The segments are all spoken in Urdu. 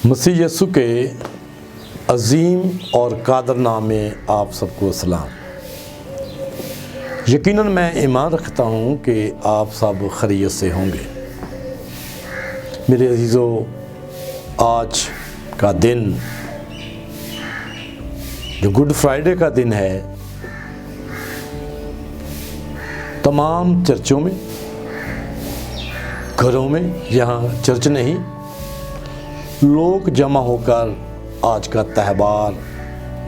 مسیح یسوع کے عظیم اور قادر نام میں آپ سب کو سلام۔ یقیناً میں ایمان رکھتا ہوں کہ آپ سب خیریت سے ہوں گے۔ میرے عزیزو، آج کا دن جو گڈ فرائیڈے کا دن ہے، تمام چرچوں میں، گھروں میں، یہاں چرچ نہیں، لوگ جمع ہو کر آج کا تہوار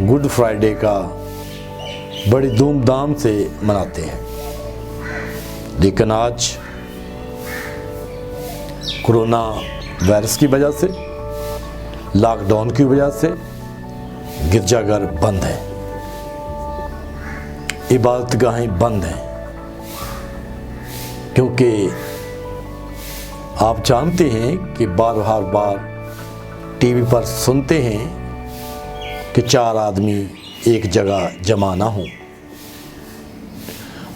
گڈ فرائیڈے کا بڑی دھوم دھام سے مناتے ہیں۔ لیکن آج کرونا وائرس کی وجہ سے، لاک ڈاؤن کی وجہ سے گرجا گھر بند ہیں، عبادت گاہیں بند ہیں، کیونکہ آپ جانتے ہیں کہ ہر بار ٹی وی پر سنتے ہیں کہ 4 آدمی ایک جگہ جمع نہ ہوں۔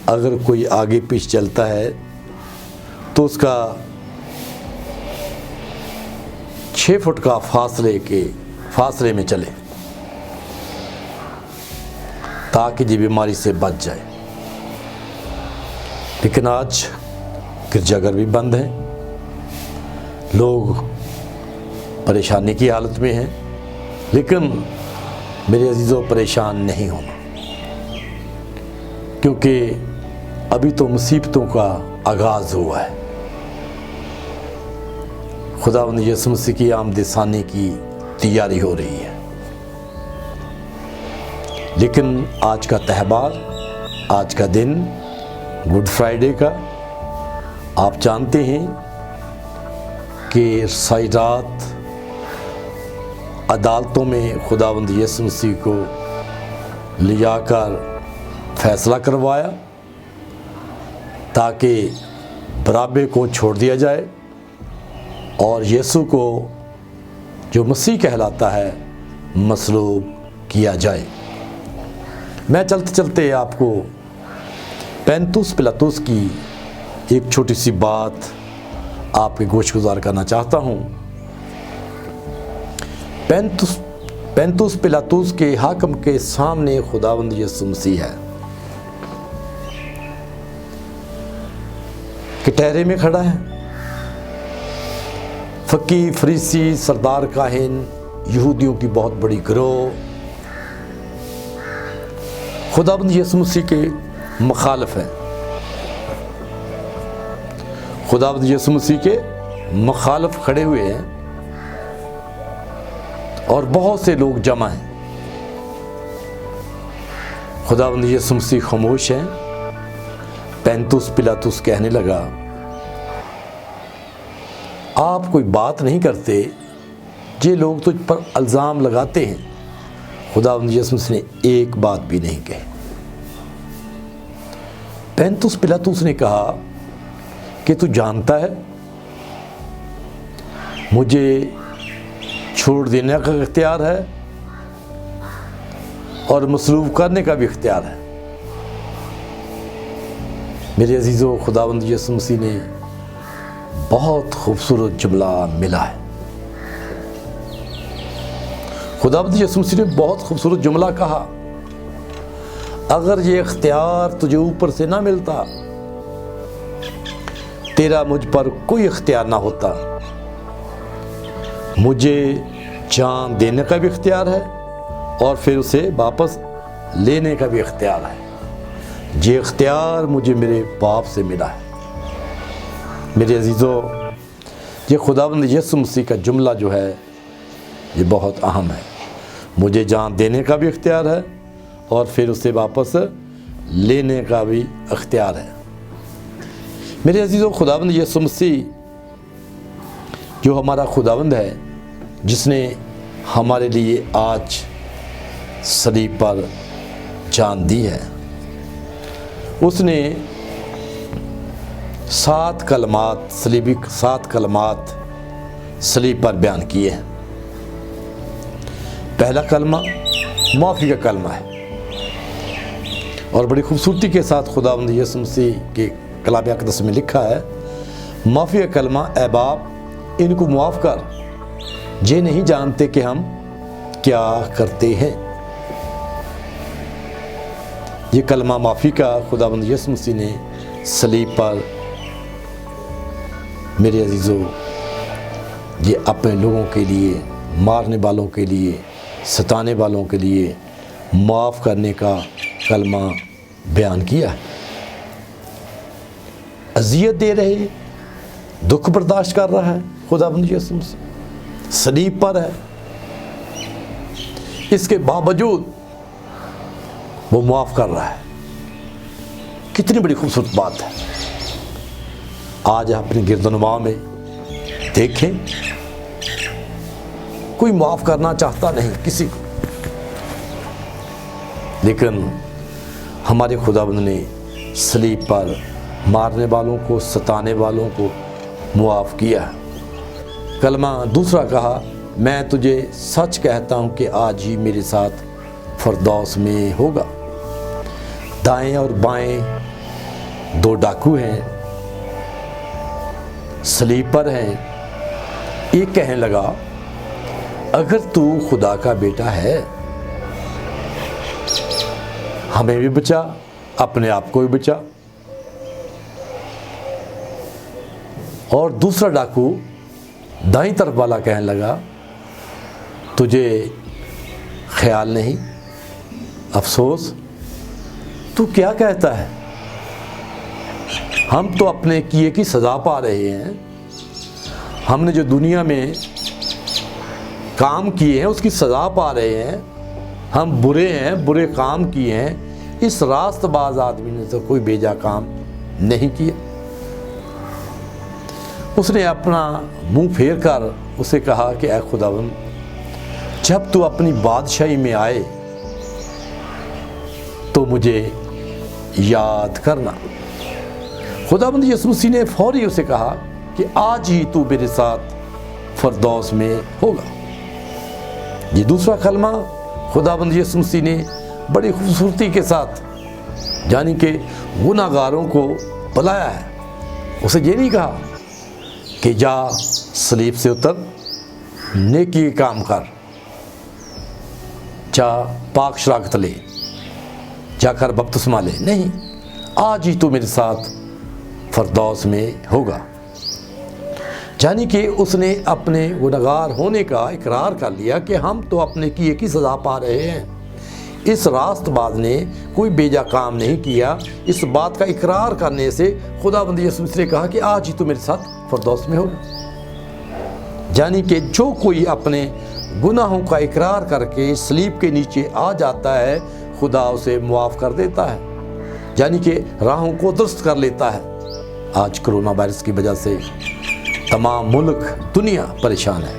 اگر کوئی آگے پیچھے چلتا ہے تو اس کا 6 فٹ کا فاصلے میں چلے تاکہ یہ بیماری سے بچ جائے۔ لیکن آج گرجا گھر بھی بند ہیں، لوگ پریشانی کی حالت میں ہیں۔ لیکن میرے عزیزوں، پریشان نہیں ہونا، کیونکہ ابھی تو مصیبتوں کا آغاز ہوا ہے۔ خداوند یسوع مسیح کی آمد ثانی کی تیاری ہو رہی ہے۔ لیکن آج کا تہوار، آج کا دن گڈ فرائیڈے کا، آپ جانتے ہیں کہ ساری رات عدالتوں میں خداوند یسوع مسیح کو لیا کر فیصلہ کروایا تاکہ برابے کو چھوڑ دیا جائے اور یسوع کو، جو مسیح کہلاتا ہے، مصلوب کیا جائے۔ میں چلتے چلتے آپ کو پینتوس پلاطس کی ایک چھوٹی سی بات آپ کے گوش گزار کرنا چاہتا ہوں۔ پینتوس پلاطس کے حاکم کے سامنے خداوند یسوع مسیح ہے، کٹہرے میں کھڑا ہے۔ فقیہ، فریسی، سردار کاہن، یہودیوں کی بہت بڑی گروہ خداوند یسوع مسیح کے مخالف ہیں، خداوند یسوع مسیح کے مخالف کھڑے ہوئے ہیں اور بہت سے لوگ جمع ہیں۔ خداوند یسوع مسیح خاموش ہیں۔ پینتوس پلاطس کہنے لگا، آپ کوئی بات نہیں کرتے، یہ لوگ تجھ پر الزام لگاتے ہیں۔ خداوند یسوع مسیح نے ایک بات بھی نہیں کہی۔ پینتوس پلاطس نے کہا کہ تو جانتا ہے مجھے چھوڑ دینے کا اختیار ہے اور مصلوب کرنے کا بھی اختیار ہے۔ میرے عزیزو، خداوند یسوع مسیح نے بہت خوبصورت جملہ ملا ہے۔ خداوند یسوع مسیح نے بہت خوبصورت جملہ کہا، اگر یہ اختیار تجھے اوپر سے نہ ملتا، تیرا مجھ پر کوئی اختیار نہ ہوتا۔ مجھے جان دینے کا بھی اختیار ہے اور پھر اسے واپس لینے کا بھی اختیار ہے۔ یہ اختیار مجھے میرے باپ سے ملا ہے۔ میرے عزیزو، یہ خداوند یسوع مسیح کا جملہ جو ہے یہ بہت اہم ہے۔ مجھے جان دینے کا بھی اختیار ہے اور پھر اسے واپس لینے کا بھی اختیار ہے۔ میرے عزیزو، خداوند یسوع مسیح جو ہمارا خداوند ہے، جس نے ہمارے لیے آج صلیب پر جان دی ہے، اس نے 7 کلمات صلیب پر بیان کیے ہیں۔ پہلا کلمہ معافی کا کلمہ ہے، اور بڑی خوبصورتی کے ساتھ خداوند یسوع مسیح کے کلام اقدس میں لکھا ہے، معافی کا کلمہ، اے باپ ان کو معاف کر یہ نہیں جانتے کہ ہم کیا کرتے ہیں۔ یہ کلمہ معافی کا خداوند یسوع مسیح نے صلیب پر میرے عزیزو یہ اپنے لوگوں کے لیے، مارنے والوں کے لیے، ستانے والوں کے لیے معاف کرنے کا کلمہ بیان کیا ہے۔ اذیت دے رہے، دکھ برداشت کر رہا ہے خداوند یسوع مسیح، صلیب پر ہے، اس کے باوجود وہ معاف کر رہا ہے۔ کتنی بڑی خوبصورت بات ہے۔ آج اپنی گردنواں میں دیکھیں، کوئی معاف کرنا چاہتا نہیں کسی کو، لیکن ہمارے خداوند نے صلیب پر مارنے والوں کو، ستانے والوں کو معاف کیا۔ کلمہ دوسرا کہا، میں تجھے سچ کہتا ہوں کہ آج ہی میرے ساتھ فردوس میں ہوگا۔ دائیں اور بائیں دو ڈاکو ہیں، صلیب پر ہیں۔ ایک کہنے لگا، اگر تو خدا کا بیٹا ہے ہمیں بھی بچا، اپنے آپ کو بھی بچا۔ اور دوسرا ڈاکو دائیں طرف والا کہنے لگا، تجھے خیال نہیں، افسوس، تو کیا کہتا ہے؟ ہم تو اپنے کیے کی سزا پا رہے ہیں۔ ہم نے جو دنیا میں کام کیے ہیں اس کی سزا پا رہے ہیں۔ ہم برے ہیں، برے کام کیے ہیں۔ اس راست باز آدمی نے تو کوئی بیجا کام نہیں کیا۔ اس نے اپنا منہ پھیر کر اسے کہا کہ اے خداوند، جب تو اپنی بادشاہی میں آئے تو مجھے یاد کرنا۔ خداوند یسوع مسیح نے فوری اسے کہا کہ آج ہی تو میرے ساتھ فردوس میں ہوگا۔ یہ دوسرا کلمہ خداوند یسوع مسیح نے بڑی خوبصورتی کے ساتھ یعنی کہ گناہ گاروں کو بلایا ہے۔ اسے یہ نہیں کہا کہ جا صلیب سے اتر، نیکی کام کر، جا پاک شراکت لے، جا کر بپتسمہ لے۔ نہیں، آج ہی تو میرے ساتھ فردوس میں ہوگا۔ یعنی کہ اس نے اپنے گنہگار ہونے کا اقرار کر لیا کہ ہم تو اپنے کیے کی سزا پا رہے ہیں۔ اس راست باز نے کوئی بیجا کام نہیں کیا۔ اس بات کا اقرار کرنے سے خداوند یسوع مسیح نے کہا کہ آج ہی تو میرے ساتھ فردوس میں ہوگا۔ یعنی کہ جو کوئی اپنے گناہوں کا اقرار کر کے صلیب کے نیچے آ جاتا ہے، خدا اسے معاف کر دیتا ہے، یعنی کہ راہوں کو درست کر لیتا ہے۔ آج کرونا وائرس کی وجہ سے تمام ملک، دنیا پریشان ہے،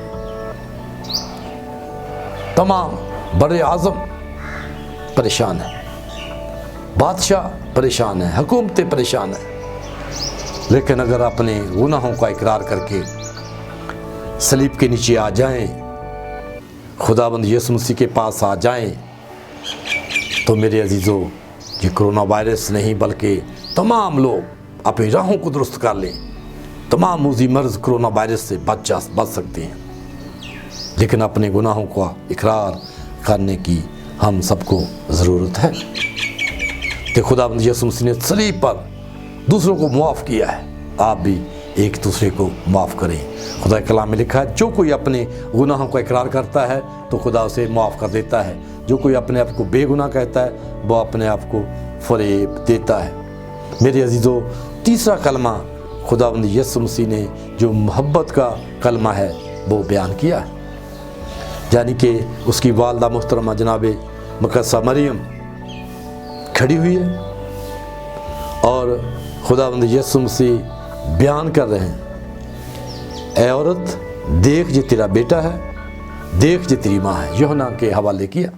تمام بر اعظم پریشان ہے، بادشاہ پریشان ہے، حکومتیں پریشان ہیں۔ لیکن اگر اپنے گناہوں کا اقرار کر کے صلیب کے نیچے آ جائیں، خداوند یسوع مسیح کے پاس آ جائیں، تو میرے عزیزو، یہ کرونا وائرس نہیں بلکہ تمام لوگ اپنی راہوں کو درست کر لیں۔ تمام موذی مرض کرونا وائرس سے بچ سکتے ہیں، لیکن اپنے گناہوں کا اقرار کرنے کی ہم سب کو ضرورت ہے کہ خداوند یسوع مسیح نے صلیب پر دوسروں کو معاف کیا ہے، آپ بھی ایک دوسرے کو معاف کریں۔ خدا کے کلام میں لکھا ہے، جو کوئی اپنے گناہوں کا اقرار کرتا ہے تو خدا اسے معاف کر دیتا ہے، جو کوئی اپنے آپ کو بے گناہ کہتا ہے وہ اپنے آپ کو فریب دیتا ہے۔ میرے عزیزو، تیسرا کلمہ خداوند یسوع مسیح نے جو محبت کا کلمہ ہے وہ بیان کیا ہے، یعنی کہ اس کی والدہ محترمہ جناب مقدسہ مریم کھڑی ہوئی ہے اور خداوند یسوع مسیح بیان کر رہے ہیں، اے عورت، دیکھ یہ تیرا بیٹا ہے، دیکھ یہ تیری ماں ہے۔ یوحنا کے حوالے کیا۔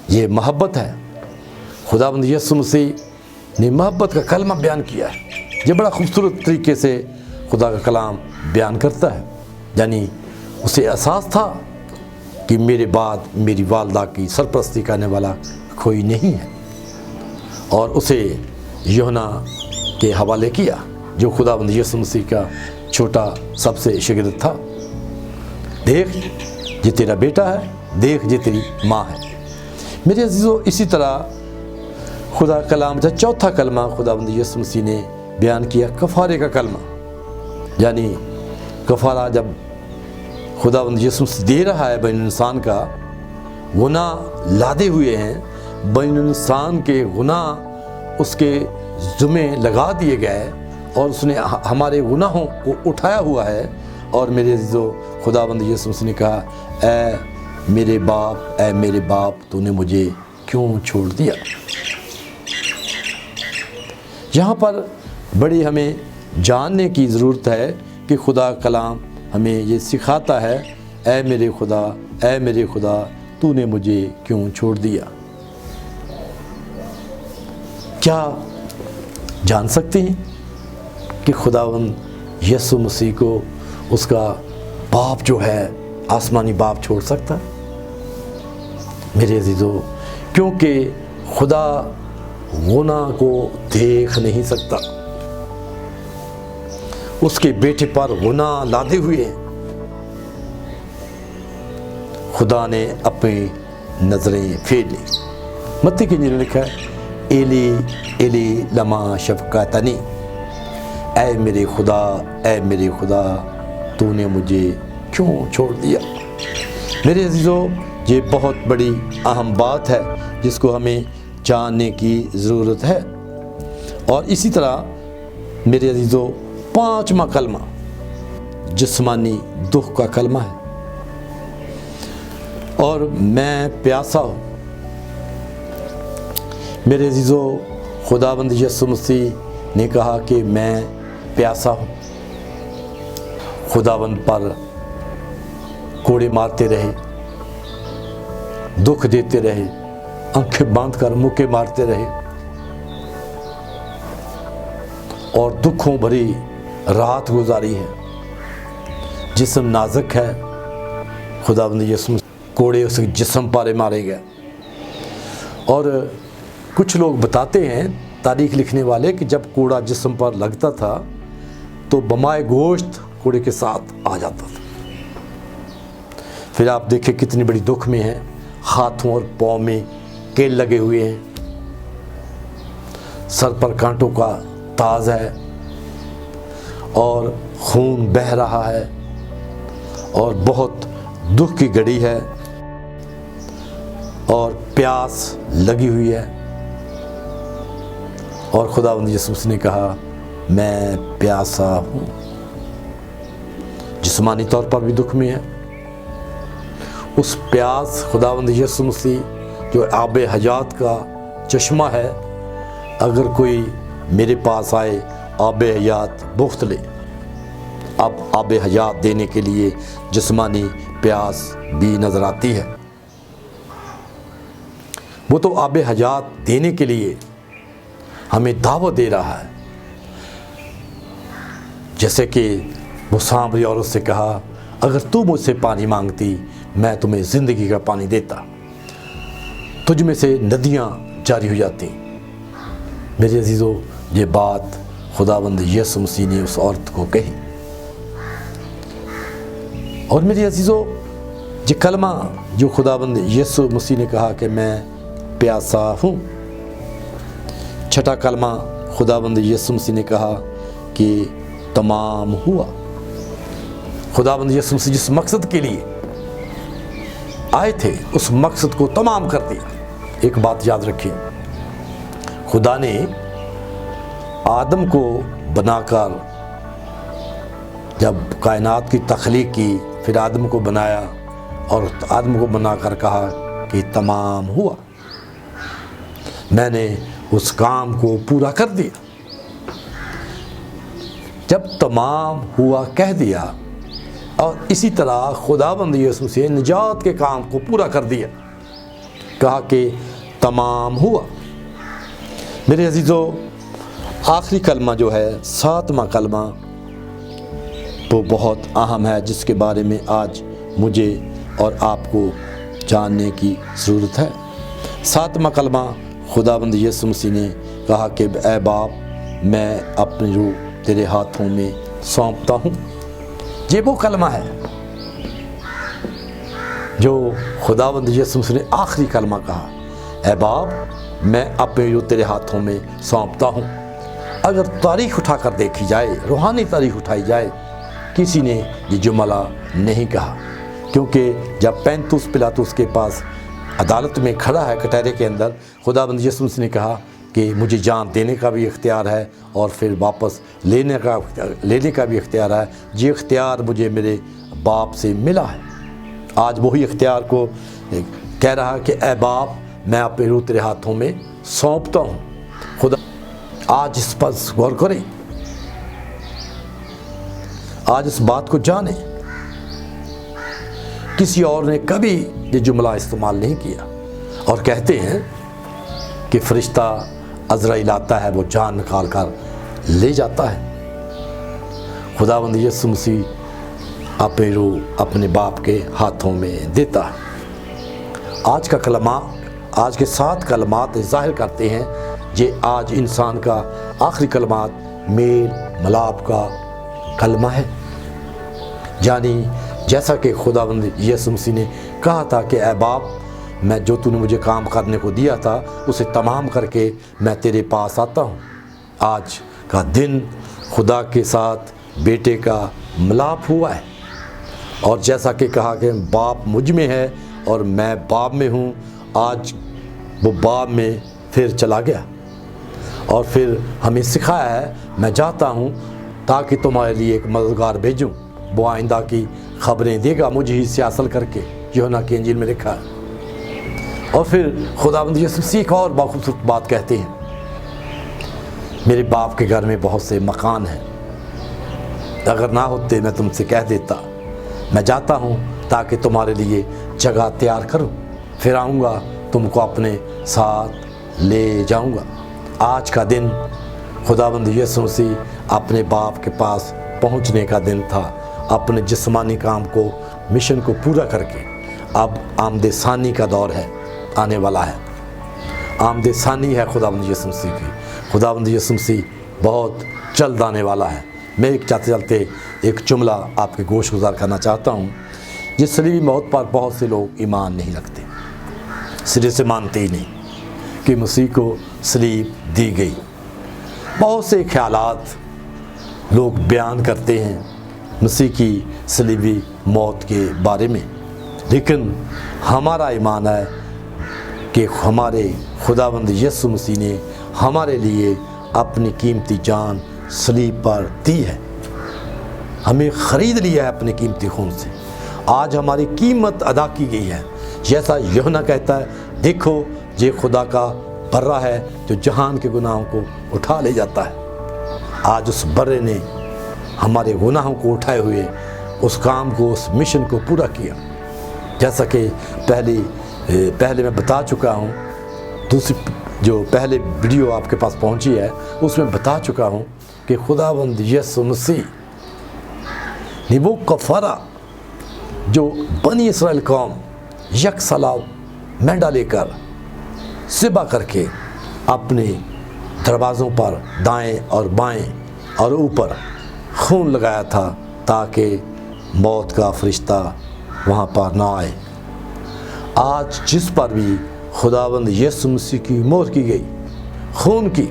یہ محبت ہے۔ خداوند یسوع مسیح نے محبت کا کلمہ بیان کیا ہے۔ یہ بڑا خوبصورت طریقے سے خدا کا کلام بیان کرتا ہے، یعنی اسے احساس تھا کہ میرے بعد میری والدہ کی سرپرستی کرنے والا کوئی نہیں ہے، اور اسے یوحنا کے حوالے کیا جو خداوند یسوع مسیح کا چھوٹا سب سے شاگرد تھا۔ دیکھ یہ تیرا بیٹا ہے، دیکھ یہ تیری ماں ہے۔ میرے عزیزو، اسی طرح خدا کلام کا چوتھا کلمہ خداوند یسوع مسیح نے بیان کیا، کفارے کا کلمہ، یعنی کفارہ جب خداوند یسوع مسیح دے رہا ہے بین انسان کا، گناہ لادے ہوئے ہیں، بین انسان کے گناہ اس کے ذمے لگا دیے گئے اور اس نے ہمارے گناہوں کو اٹھایا ہوا ہے۔ اور میرے عزیزو، خداوند یسوع مسیح نے کہا، اے میرے باپ تو نے مجھے کیوں چھوڑ دیا؟ یہاں پر بڑی ہمیں جاننے کی ضرورت ہے کہ خدا کلام ہمیں یہ سکھاتا ہے، اے میرے خدا تو نے مجھے کیوں چھوڑ دیا؟ کیا جان سکتے ہیں کہ خداوند یسوع مسیح کو اس کا باپ جو ہے، آسمانی باپ چھوڑ سکتا ہے؟ میرے عزیزو، کیونکہ خدا گناہ کو دیکھ نہیں سکتا، اس کے بیٹے پر گناہ لادے ہوئے ہیں، خدا نے اپنی نظریں پھیر لی۔ متی کی انجیل میں لکھا ہے، ایلی ایلی لما شفقتنی، اے میرے خدا تو نے مجھے کیوں چھوڑ دیا؟ میرے عزیزو، یہ بہت بڑی اہم بات ہے جس کو ہمیں جاننے کی ضرورت ہے۔ اور اسی طرح میرے عزیزو، پانچواں کلمہ جسمانی دکھ کا کلمہ ہے، اور میں پیاسا ہوں۔ میرے عزیزو، خداوند یسوع مسیح نے کہا کہ میں پیاسا ہوں۔ خداوند پر کوڑے مارتے رہے، دکھ دیتے رہے، آنکھیں باندھ کر مکے مارتے رہے، اور دکھوں بھری رات گزاری ہے۔ جسم نازک ہے، خداوند یسوع کوڑے اس جسم پر مارے گئے۔ اور کچھ لوگ بتاتے ہیں، تاریخ لکھنے والے، کہ جب کوڑا جسم پر لگتا تھا تو بمائے گوشت کوڑے کے ساتھ آ جاتا تھا۔ پھر آپ دیکھیں کتنی بڑی دکھ میں ہے، ہاتھوں اور پاؤں میں کیل لگے ہوئے ہیں، سر پر کانٹوں کا تاج ہے، اور خون بہہ رہا ہے، اور بہت دکھ کی گھڑی ہے، اور پیاس لگی ہوئی ہے۔ اور خداوند یسوع نے کہا، میں پیاسا ہوں۔ جسمانی طور پر بھی دکھ میں ہے۔ اس پیاس خداوند یسوع مسیح جو آب حیات کا چشمہ ہے، اگر کوئی میرے پاس آئے آب حیات بخت لے۔ اب آب حیات دینے کے لیے جسمانی پیاس بھی نظر آتی ہے۔ وہ تو آب حیات دینے کے لیے ہمیں دعوت دے رہا ہے، جیسے کہ وہ سامری عورت سے کہا، اگر تو مجھ سے پانی مانگتی میں تمہیں زندگی کا پانی دیتا، تجھ میں سے ندیاں جاری ہو جاتی۔ میرے عزیزو، یہ بات خداوند یسوع مسیح نے اس عورت کو کہی۔ اور میرے عزیزو، یہ کلمہ جو خداوند یسوع مسیح نے کہا کہ میں پیاسا ہوں، چھٹا کلمہ خداوند یسوع مسیح نے کہا کہ تمام ہوا۔ خداوند یسوع مسیح جس مقصد کے لیے آئے تھے، اس مقصد کو تمام کر دیا۔ ایک بات یاد رکھیں، خدا نے آدم کو بنا کر جب کائنات کی تخلیق کی، پھر آدم کو بنایا، اور آدم کو بنا کر کہا کہ تمام ہوا، میں نے اس کام کو پورا کر دیا۔ جب تمام ہوا کہہ دیا، اور اسی طرح خداوند یسوع سے نجات کے کام کو پورا کر دیا، کہا کہ تمام ہوا۔ میرے عزیزو، آخری کلمہ جو ہے، ساتواں کلمہ، وہ بہت اہم ہے، جس کے بارے میں آج مجھے اور آپ کو جاننے کی ضرورت ہے۔ ساتواں کلمہ خداوند یسوع مسیح نے کہا کہ اے باپ، میں اپنی روح تیرے ہاتھوں میں سونپتا ہوں۔ یہ وہ کلمہ ہے جو خداوند یسوع مسیح نے آخری کلمہ کہا، اے باپ میں اپنی روح تیرے ہاتھوں میں سونپتا ہوں۔ اگر تاریخ اٹھا کر دیکھی جائے، روحانی تاریخ اٹھائی جائے، کسی نے یہ جملہ نہیں کہا، کیونکہ جب پینتوس پلاطس کے پاس عدالت میں کھڑا ہے کٹہرے کے اندر، خداوند یسوع مسیح نے کہا کہ مجھے جان دینے کا بھی اختیار ہے اور پھر واپس لینے کا بھی اختیار ہے۔ یہ اختیار مجھے میرے باپ سے ملا ہے۔ آج وہی اختیار کو کہہ رہا کہ اے باپ میں اپنی روح تیرے ہاتھوں میں سونپتا ہوں۔ خدا آج اس پر غور کریں، آج اس بات کو جانیں۔ کسی اور نے کبھی یہ جملہ استعمال نہیں کیا، اور کہتے ہیں کہ فرشتہ عزرائیل آتا ہے، وہ جان نکال کر لے جاتا ہے۔ خداوند یسوع مسیح اپنی روح اپنے باپ کے ہاتھوں میں دیتا ہے۔ آج کا کلمہ، آج کے 7 کلمات ظاہر کرتے ہیں یہ آج انسان کا آخری کلمات میل ملاپ کا کلمہ ہے۔ یعنی جیسا کہ خداوند یسوع مسیح نے کہا تھا کہ اے باپ میں جو تو نے مجھے کام کرنے کو دیا تھا اسے تمام کر کے میں تیرے پاس آتا ہوں۔ آج کا دن خدا کے ساتھ بیٹے کا ملاپ ہوا ہے، اور جیسا کہ کہا کہ باپ مجھ میں ہے اور میں باپ میں ہوں، آج وہ باپ میں پھر چلا گیا اور پھر ہمیں سکھایا ہے میں جاتا ہوں تاکہ تمہارے لیے ایک مددگار بھیجوں، وہ آئندہ کی خبریں دے گا مجھے ہی سے حاصل کر کے، یوحنا کی انجیل میں لکھا ہے۔ اور پھر خداوند یسوع مسیح ایک اور خوبصورت بات کہتے ہیں، میرے باپ کے گھر میں بہت سے مکان ہیں، اگر نہ ہوتے میں تم سے کہہ دیتا، میں جاتا ہوں تاکہ تمہارے لیے جگہ تیار کروں، پھر آؤں گا تم کو اپنے ساتھ لے جاؤں گا۔ آج کا دن خداوند یسوع مسیح اپنے باپ کے پاس پہنچنے کا دن تھا، اپنے جسمانی کام کو، مشن کو پورا کر کے۔ اب آمد ثانی کا دور ہے، آنے والا ہے، آمد ثانی ہے خداوند یسوع مسیح کی۔ خداوند یسوع مسیح بہت جلد آنے والا ہے۔ میں ایک چلتے چلتے ایک جملہ آپ کے گوش گزار کرنا چاہتا ہوں۔ جس صلیبی موت پر بہت سے لوگ ایمان نہیں رکھتے، سرے سے مانتے ہی نہیں کہ مسیح کو صلیب دی گئی۔ بہت سے خیالات لوگ بیان کرتے ہیں مسیح کی صلیبی موت کے بارے میں، لیکن ہمارا ایمان ہے کہ ہمارے خداوند یسوع مسیح نے ہمارے لیے اپنی قیمتی جان صلیب پر دی ہے، ہمیں خرید لیا ہے اپنے قیمتی خون سے۔ آج ہماری قیمت ادا کی گئی ہے، جیسا یوحنا کہتا ہے دیکھو یہ خدا کا برہ ہے جو جہان کے گناہوں کو اٹھا لے جاتا ہے۔ آج اس برے نے ہمارے گناہوں کو اٹھائے ہوئے اس کام کو، اس مشن کو پورا کیا۔ جیسا کہ پہلے میں بتا چکا ہوں، دوسری جو پہلے ویڈیو آپ کے پاس پہنچی ہے اس میں بتا چکا ہوں کہ خداوند یسوع مسیح نے وہ کفارہ جو بنی اسرائیل قوم یک سالہ مینڈا لے کر ذبح کر کے اپنے دروازوں پر دائیں اور بائیں اور اوپر خون لگایا تھا تاکہ موت کا فرشتہ وہاں پر نہ آئے، آج جس پر بھی خداوند یسوع مسیح کی مہر کی گئی خون کی،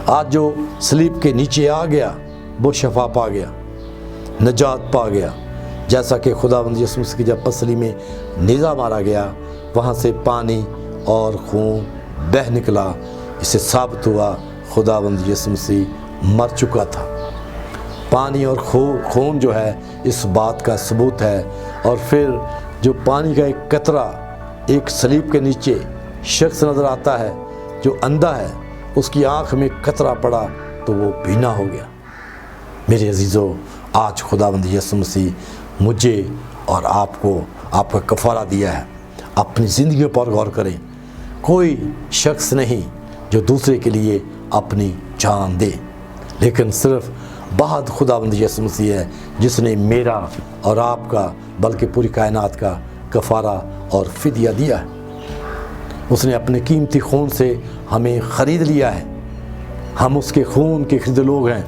آج جو صلیب کے نیچے آ گیا وہ شفا پا گیا، نجات پا گیا۔ جیسا کہ خداوند یسوع مسیح کی جب پسلی میں نیزہ مارا گیا وہاں سے پانی اور خون بہہ نکلا، اس سے ثابت ہوا خداوند یسوع مسیح مر چکا تھا۔ پانی اور خون جو ہے اس بات کا ثبوت ہے، اور پھر جو پانی کا ایک قطرہ ایک صلیب کے نیچے شخص نظر آتا ہے جو اندھا ہے، اس کی آنکھ میں قطرہ پڑا تو وہ بینا ہو گیا۔ میرے عزیزو، آج خداوند یسوع مسیح مجھے اور آپ کو آپ کا کفارہ دیا ہے۔ اپنی زندگیوں پر غور کریں، کوئی شخص نہیں جو دوسرے کے لیے اپنی جان دے، لیکن صرف بہت خداوند یسوع مسیح ہے جس نے میرا اور آپ کا بلکہ پوری کائنات کا کفارہ اور فدیہ دیا ہے۔ اس نے اپنے قیمتی خون سے ہمیں خرید لیا ہے، ہم اس کے خون کے خریدے لوگ ہیں،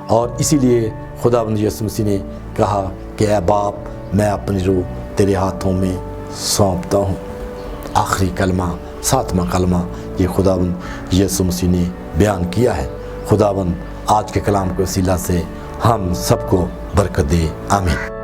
اور اسی لیے خداوند یسوع مسیح نے کہا کہ اے باپ میں اپنی روح تیرے ہاتھوں میں سونپتا ہوں۔ آخری کلمہ، 7واں کلمہ یہ خداوند یسوع مسیح نے بیان کیا ہے۔ خداوند آج کے کلام کے وسیلہ سے ہم سب کو برکت دے، آمین۔